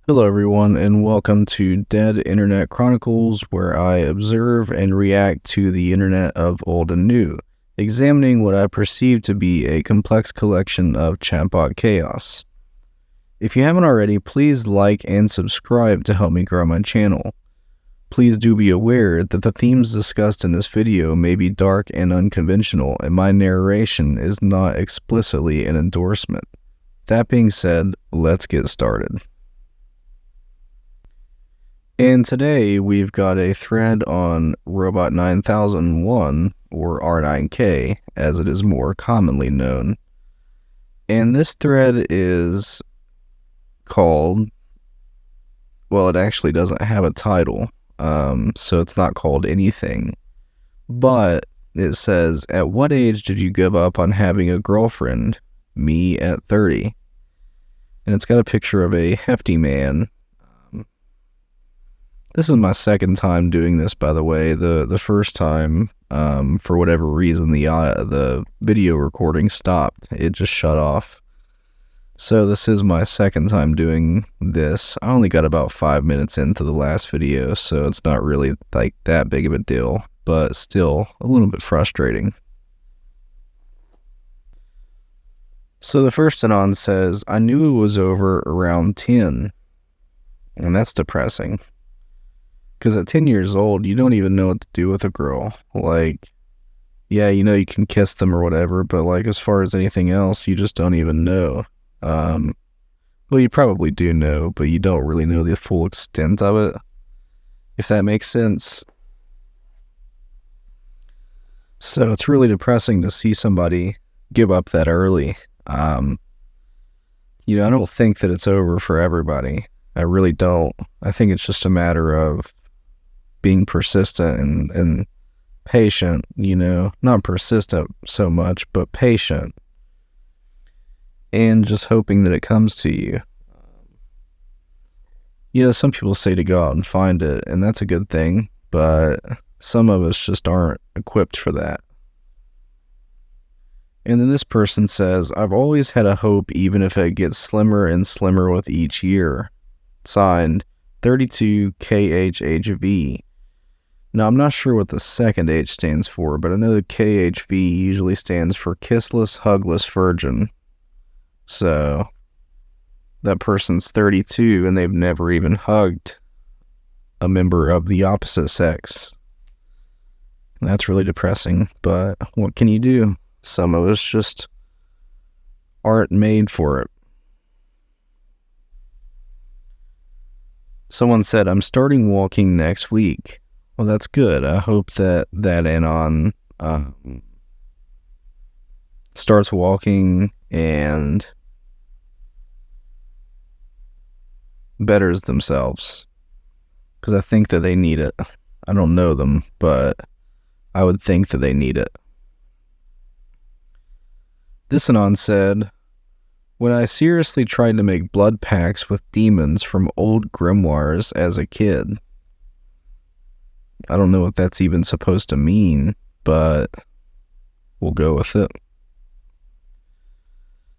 Hello everyone, and welcome to Dead Internet Chronicles, where I observe and react to the internet of old and new, examining what I perceive to be a complex collection of chatbot chaos. If you haven't already, please like and subscribe to help me grow my channel. Please do be aware that the themes discussed in this video may be dark and unconventional, and my narration is not explicitly an endorsement. That being said, let's get started. And today we've got a thread on Robot 9001, or R9K, as it is more commonly known. And this thread is called, well, it actually doesn't have a title, so it's not called anything. But it says, "At what age did you give up on having a girlfriend? Me at 30. And it's got a picture of a hefty man. This is my second time doing this, by the way. The first time, for whatever reason, the video recording stopped. It just shut off. So this is my second time doing this. I only got about 5 minutes into the last video, so it's not really like that big of a deal, but still a little bit frustrating. So the first anon says, "I knew it was over around 10. And that's depressing. Because at 10 years old, you don't even know what to do with a girl. Like, yeah, you know you can kiss them or whatever, but like as far as anything else, you just don't even know. Well, you probably do know, but you don't really know the full extent of it, if that makes sense. So it's really depressing to see somebody give up that early. I don't think that it's over for everybody. I really don't. I think it's just a matter of being persistent and patient, not persistent so much, but patient, and just hoping that it comes to you. Some people say to go out and find it, and that's a good thing, but some of us just aren't equipped for that. And then this person says, "I've always had a hope, even if it gets slimmer and slimmer with each year." Signed, 32KHHV. Now, I'm not sure what the second H stands for, but I know the KHV usually stands for Kissless, Hugless Virgin. So, that person's 32 and they've never even hugged a member of the opposite sex. That's really depressing, but what can you do? Some of us just aren't made for it. Someone said, "I'm starting walking next week." Well, that's good. I hope that anon starts walking and betters themselves, because I think that they need it. I don't know them, but I would think that they need it. This anon said, "When I seriously tried to make blood pacts with demons from old grimoires as a kid." I don't know what that's even supposed to mean, but we'll go with it.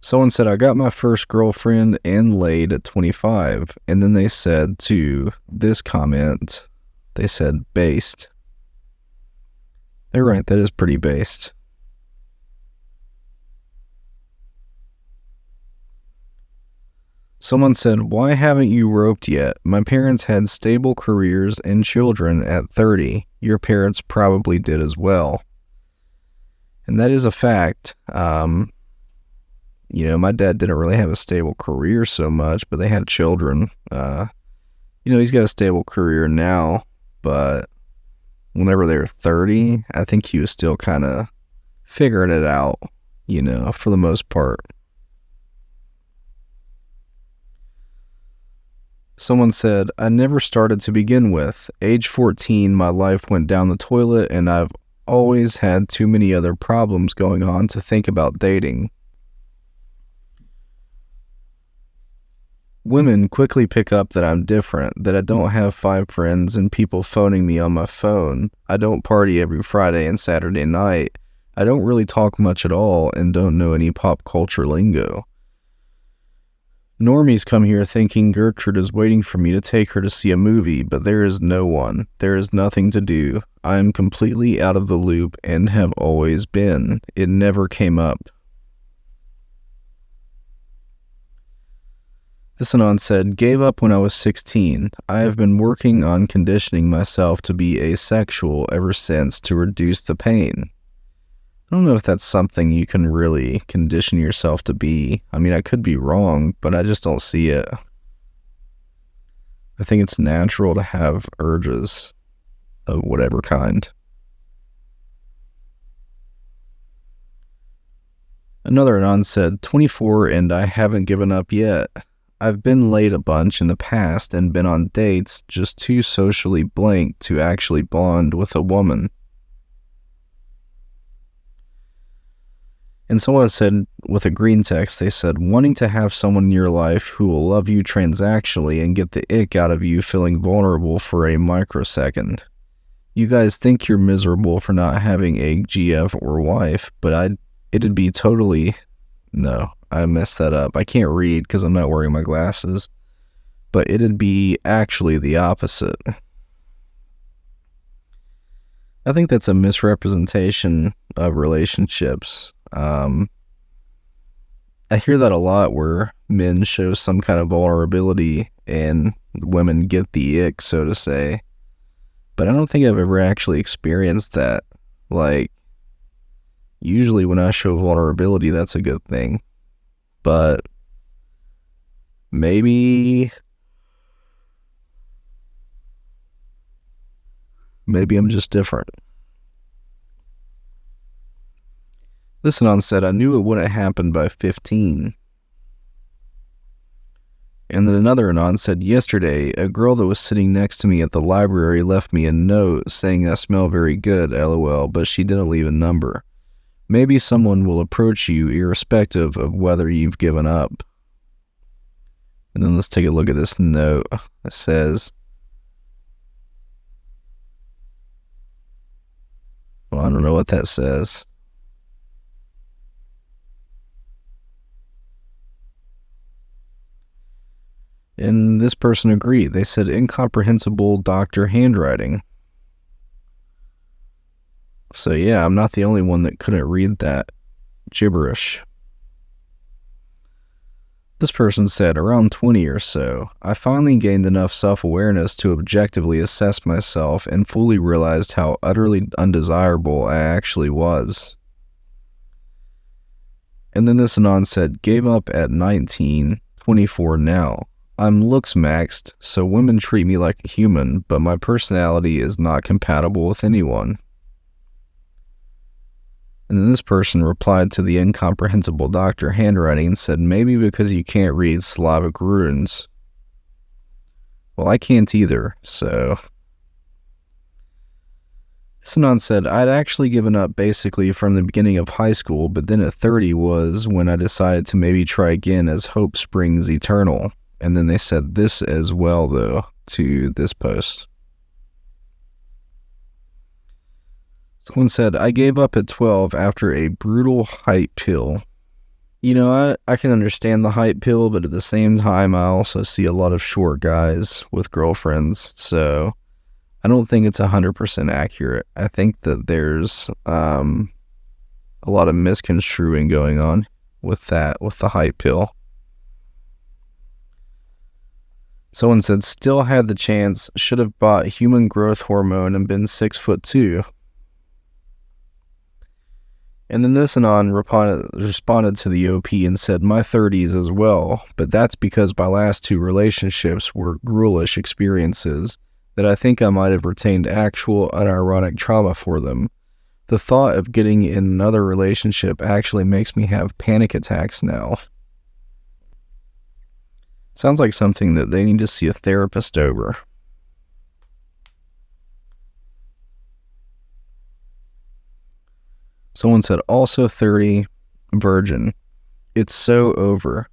Someone said, "I got my first girlfriend and laid at 25, and then they said to this comment, they said, based." They're right, that is pretty based. Someone said, "Why haven't you roped yet? My parents had stable careers and children at 30. Your parents probably did as well." And that is a fact. My dad didn't really have a stable career so much, but they had children. He's got a stable career now, but whenever they were 30, I think he was still kind of figuring it out, for the most part. Someone said, "I never started to begin with. Age 14, my life went down the toilet, and I've always had too many other problems going on to think about dating." Women quickly pick up that I'm different, that I don't have 5 friends and people phoning me on my phone. I don't party every Friday and Saturday night. I don't really talk much at all and don't know any pop culture lingo. Normies come here thinking Gertrude is waiting for me to take her to see a movie, but there is no one. There is nothing to do. I am completely out of the loop and have always been. It never came up. This Anon said, gave up when I was 16. I have been working on conditioning myself to be asexual ever since to reduce the pain. I don't know if that's something you can really condition yourself to be. I mean, I could be wrong, but I just don't see it. I think it's natural to have urges of whatever kind. Another Anon said, 24 and I haven't given up yet. I've been late a bunch in the past and been on dates just too socially blank to actually bond with a woman. And someone said, with a green text, they said, wanting to have someone in your life who will love you transactionally and get the ick out of you feeling vulnerable for a microsecond. You guys think you're miserable for not having a GF or wife, but it'd be totally... No, I messed that up. I can't read because I'm not wearing my glasses. But it'd be actually the opposite. I think that's a misrepresentation of relationships. I hear that a lot where men show some kind of vulnerability and women get the ick, so to say. But I don't think I've ever actually experienced that. Like, usually when I show vulnerability, that's a good thing. But maybe I'm just different. This Anon said, I knew it wouldn't happen by 15. And then another Anon said, yesterday, a girl that was sitting next to me at the library left me a note saying I smell very good, lol, but she didn't leave a number. Maybe someone will approach you irrespective of whether you've given up. And then let's take a look at this note. It says, well, I don't know what that says. And this person agreed. They said, incomprehensible doctor handwriting. So yeah, I'm not the only one that couldn't read that gibberish. This person said, around 20 or so, I finally gained enough self-awareness to objectively assess myself and fully realized how utterly undesirable I actually was. And then this Anon said, gave up at 19, 24 now. I'm looks maxed, so women treat me like a human, but my personality is not compatible with anyone. And then this person replied to the incomprehensible doctor handwriting and said, maybe because you can't read Slavic runes. Well, I can't either, so... Sinan said, I'd actually given up basically from the beginning of high school, but then at 30 was when I decided to maybe try again as hope springs eternal. And then they said this as well, though, to this post. Someone said, I gave up at 12 after a brutal height pill. You know, I can understand the height pill, but at the same time, I also see a lot of short guys with girlfriends, so I don't think it's 100% accurate. I think that there's a lot of misconstruing going on with that, with the height pill. Someone said, still had the chance, should have bought human growth hormone and been 6'2". And then this Anon responded to the OP and said, my 30s as well, but that's because my last two relationships were ghoulish experiences that I think I might have retained actual unironic trauma for them. The thought of getting in another relationship actually makes me have panic attacks now. Sounds like something that they need to see a therapist over. Someone said, also 30, virgin. It's so over.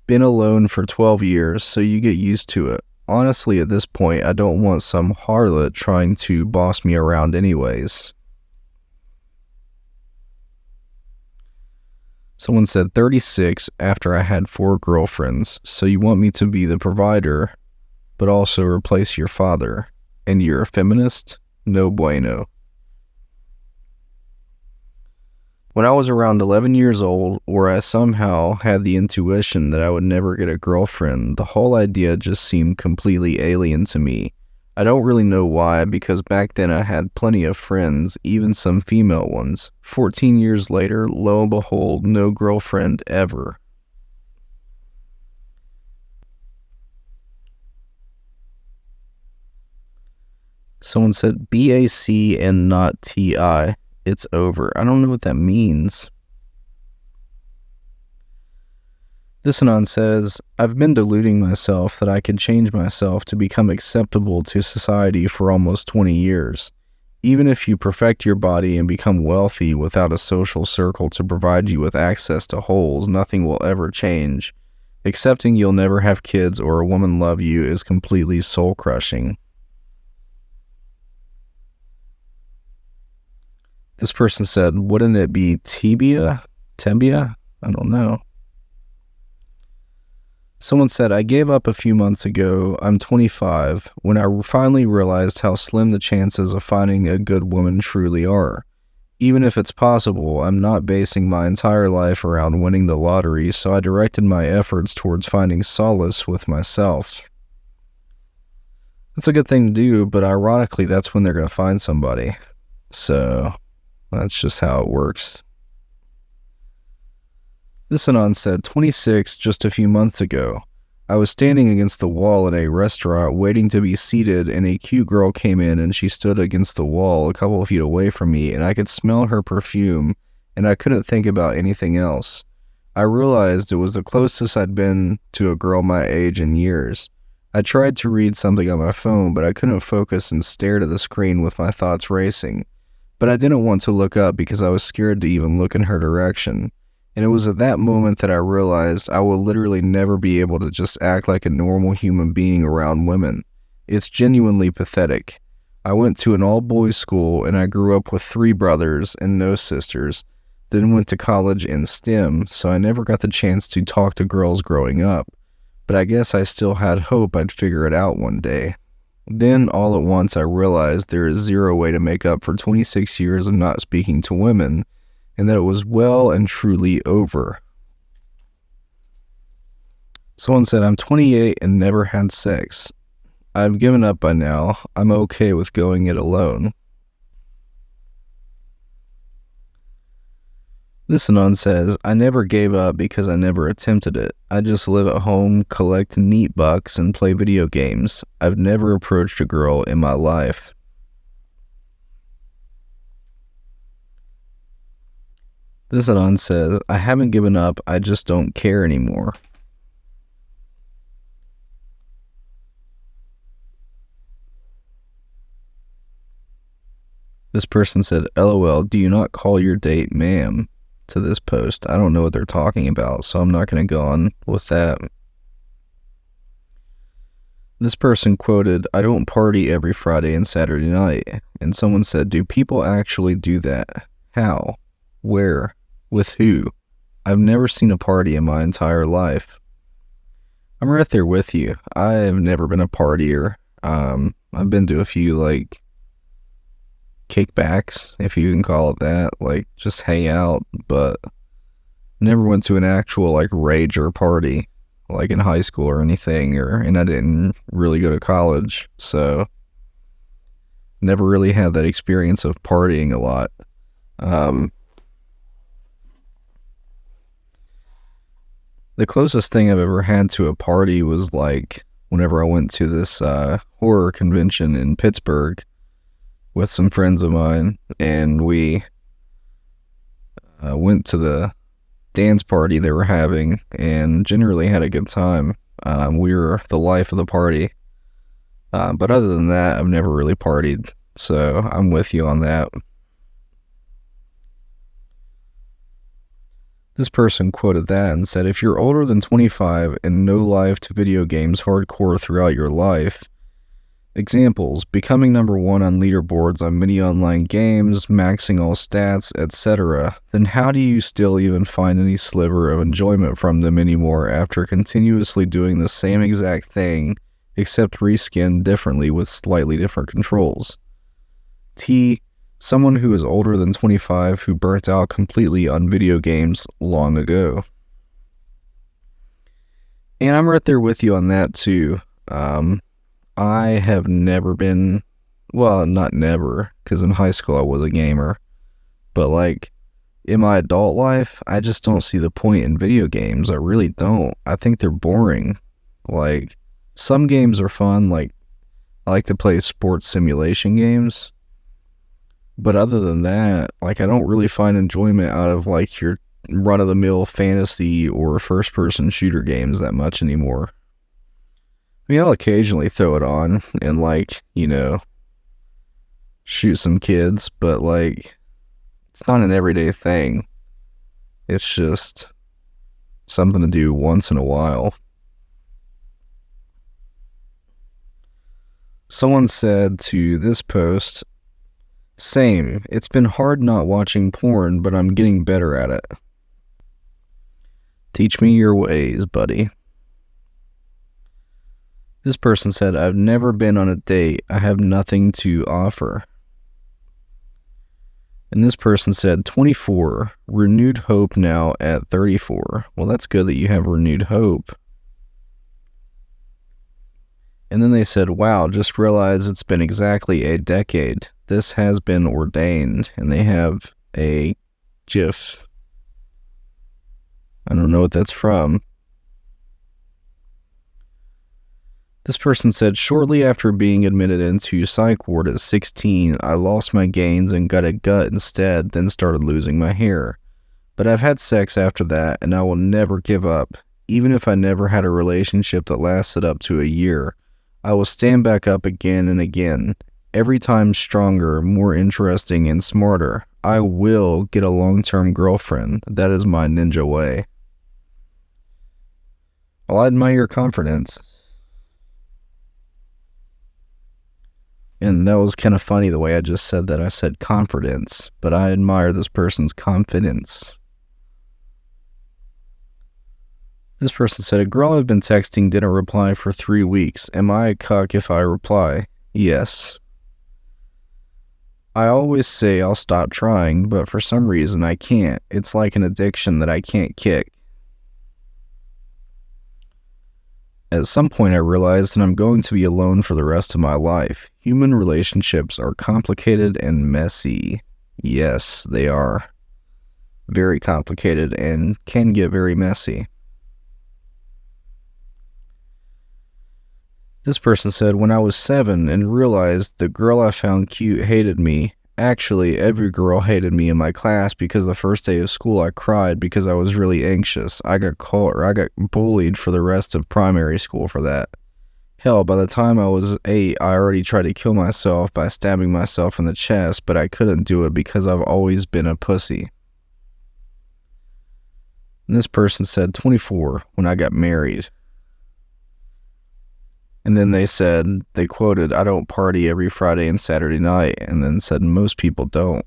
Been alone for 12 years, so you get used to it. Honestly, at this point, I don't want some harlot trying to boss me around anyways. Someone said 36 after I had 4 girlfriends. So you want me to be the provider, but also replace your father. And you're a feminist? No bueno. When I was around 11 years old, where I somehow had the intuition that I would never get a girlfriend, the whole idea just seemed completely alien to me. I don't really know why, because back then I had plenty of friends, even some female ones. 14 years later, lo and behold, no girlfriend ever. Someone said BAC and not TI. It's over. I don't know what that means. This anon says, I've been deluding myself that I could change myself to become acceptable to society for almost 20 years. Even if you perfect your body and become wealthy without a social circle to provide you with access to holes, nothing will ever change. Accepting you'll never have kids or a woman love you is completely soul-crushing. This person said, wouldn't it be tibia? Tibia? I don't know. Someone said, I gave up a few months ago. I'm 25, when I finally realized how slim the chances of finding a good woman truly are. Even if it's possible, I'm not basing my entire life around winning the lottery, so I directed my efforts towards finding solace with myself. That's a good thing to do, but ironically, that's when they're going to find somebody. So that's just how it works. This anon said, 26 just a few months ago. I was standing against the wall in a restaurant waiting to be seated, and a cute girl came in and she stood against the wall a couple of feet away from me, and I could smell her perfume, and I couldn't think about anything else. I realized it was the closest I'd been to a girl my age in years. I tried to read something on my phone, but I couldn't focus and stared at the screen with my thoughts racing. But I didn't want to look up because I was scared to even look in her direction. And it was at that moment that I realized I will literally never be able to just act like a normal human being around women. It's genuinely pathetic. I went to an all-boys school and I grew up with 3 brothers and no sisters, then went to college in STEM, so I never got the chance to talk to girls growing up. But I guess I still had hope I'd figure it out one day. Then, all at once, I realized there is zero way to make up for 26 years of not speaking to women, and that it was well and truly over. Someone said, I'm 28 and never had sex. I've given up by now. I'm okay with going it alone. This anon says, I never gave up because I never attempted it. I just live at home, collect neat bucks, and play video games. I've never approached a girl in my life. This anon says, I haven't given up, I just don't care anymore. This person said, LOL, do you not call your date ma'am? To this post. I don't know what they're talking about, so I'm not going to go on with that. This person quoted, I don't party every Friday and Saturday night. And someone said, do people actually do that? How? Where? With who? I've never seen a party in my entire life. I'm right there with you. I have never been a partier. I've been to a few, kickbacks, if you can call it that, just hang out, but never went to an actual rage or party in high school or anything, and I didn't really go to college, so never really had that experience of partying a lot. The closest thing I've ever had to a party was whenever I went to this horror convention in Pittsburgh with some friends of mine, and we went to the dance party they were having and generally had a good time. We were the life of the party. But other than that, I've never really partied, so I'm with you on that. This person quoted that and said, if you're older than 25 and no life to video games hardcore throughout your life, Examples: becoming number one on leaderboards on many online games, maxing all stats, etc. Then how do you still even find any sliver of enjoyment from them anymore after continuously doing the same exact thing, except reskinned differently with slightly different controls? T. Someone who is older than 25 who burnt out completely on video games long ago. And I'm right there with you on that too. I have never been, well, not never, because in high school I was a gamer, but like in my adult life, I just don't see the point in video games. I really don't. I think they're boring. Like, some games are fun, like I like to play sports simulation games, but other than that, like I don't really find enjoyment out of like your run-of-the-mill fantasy or first-person shooter games that much anymore. I mean, I'll occasionally throw it on and, like, you know, shoot some kids, but, like, it's not an everyday thing. It's just something to do once in a while. Someone said to this post, "Same. It's been hard not watching porn, but I'm getting better at it. Teach me your ways, buddy." This person said, "I've never been on a date. I have nothing to offer." And this person said, 24, renewed hope now at 34. Well, that's good that you have renewed hope. And then they said, wow, just realized it's been exactly a decade. This has been ordained. And they have a GIF. I don't know what that's from. This person said, shortly after being admitted into psych ward at 16, I lost my gains and got a gut instead, then started losing my hair. But I've had sex after that, and I will never give up. Even if I never had a relationship that lasted up to a year, I will stand back up again and again. Every time stronger, more interesting, and smarter. I will get a long-term girlfriend. That is my ninja way. Well, I admire your confidence. And that was kind of funny the way I just said that. I said confidence, but I admire this person's confidence. This person said, a girl I've been texting didn't reply for 3 weeks. Am I a cuck if I reply? Yes. I always say I'll stop trying, but for some reason I can't. It's like an addiction that I can't kick. At some point I realized that I'm going to be alone for the rest of my life. Human relationships are complicated and messy. Yes, they are. Very complicated and can get very messy. This person said, when I was 7 and realized the girl I found cute hated me. Actually, every girl hated me in my class because the first day of school I cried because I was really anxious. I got bullied for the rest of primary school for that. Hell, by the time I was 8, I already tried to kill myself by stabbing myself in the chest, but I couldn't do it because I've always been a pussy. And this person said, 24, when I got married. And then they quoted, I don't party every Friday and Saturday night, and then said, most people don't.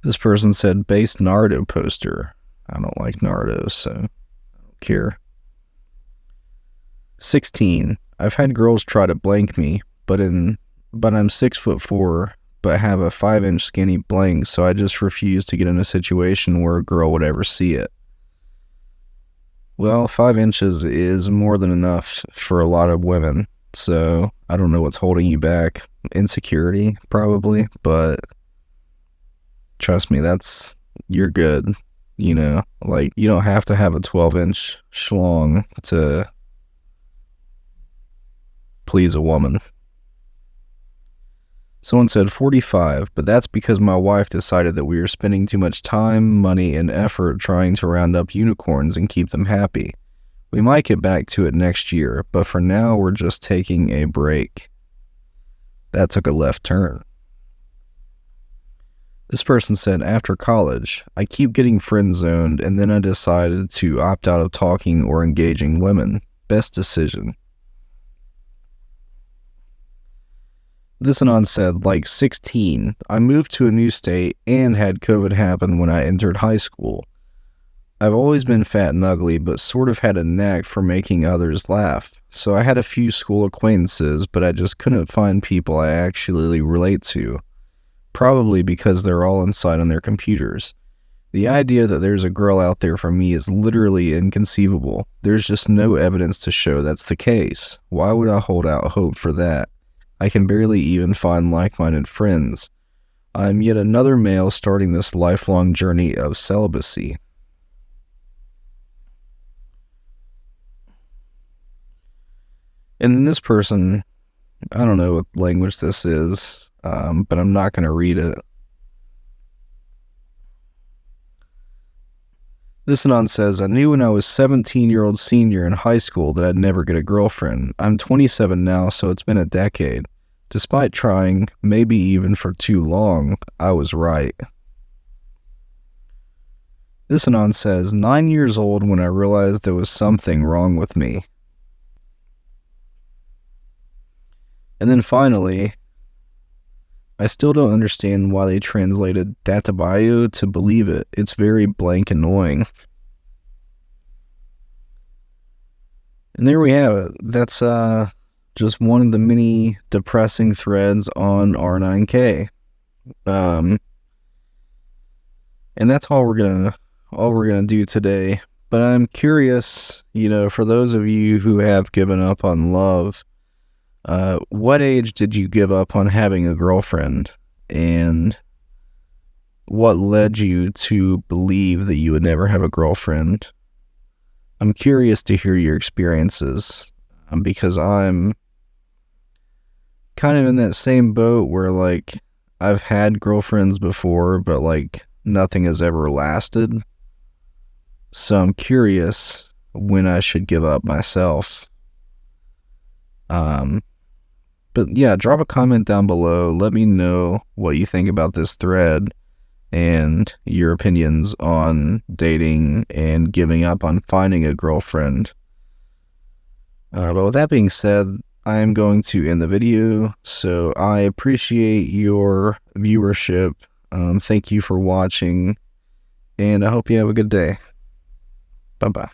This person said, base Naruto poster. I don't like Naruto, so I don't care. 16. I've had girls try to blank me, but I'm 6'4", but have a 5-inch skinny blank, so I just refuse to get in a situation where a girl would ever see it. Well, 5 inches is more than enough for a lot of women, so I don't know what's holding you back. Insecurity, probably, but trust me, you're good, you know? Like, you don't have to have a 12-inch schlong to please a woman. Someone said 45, but that's because my wife decided that we were spending too much time, money, and effort trying to round up unicorns and keep them happy. We might get back to it next year, but for now we're just taking a break. That took a left turn. This person said, after college, I keep getting friend-zoned, and then I decided to opt out of talking or engaging women. Best decision. This anon said, like 16, I moved to a new state and had COVID happen when I entered high school. I've always been fat and ugly, but sort of had a knack for making others laugh. So I had a few school acquaintances, but I just couldn't find people I actually relate to. Probably because they're all inside on their computers. The idea that there's a girl out there for me is literally inconceivable. There's just no evidence to show that's the case. Why would I hold out hope for that? I can barely even find like-minded friends. I'm yet another male starting this lifelong journey of celibacy. And then this person, I don't know what language this is, but I'm not going to read it. This anon says, I knew when I was 17-year-old senior in high school that I'd never get a girlfriend. I'm 27 now, so it's been a decade. Despite trying, maybe even for too long, I was right. This anon says, 9 years old when I realized there was something wrong with me. And then finally, I still don't understand why they translated databayo to believe it. It's very blank annoying. And there we have it. That's just one of the many depressing threads on R9K. And that's all we're gonna do today. But I'm curious, for those of you who have given up on love, what age did you give up on having a girlfriend, and what led you to believe that you would never have a girlfriend? I'm curious to hear your experiences, because I'm kind of in that same boat where, I've had girlfriends before, but, nothing has ever lasted. So I'm curious when I should give up myself. But yeah, drop a comment down below. Let me know what you think about this thread and your opinions on dating and giving up on finding a girlfriend. But with that being said, I am going to end the video. So I appreciate your viewership. Thank you for watching, and I hope you have a good day. Bye-bye.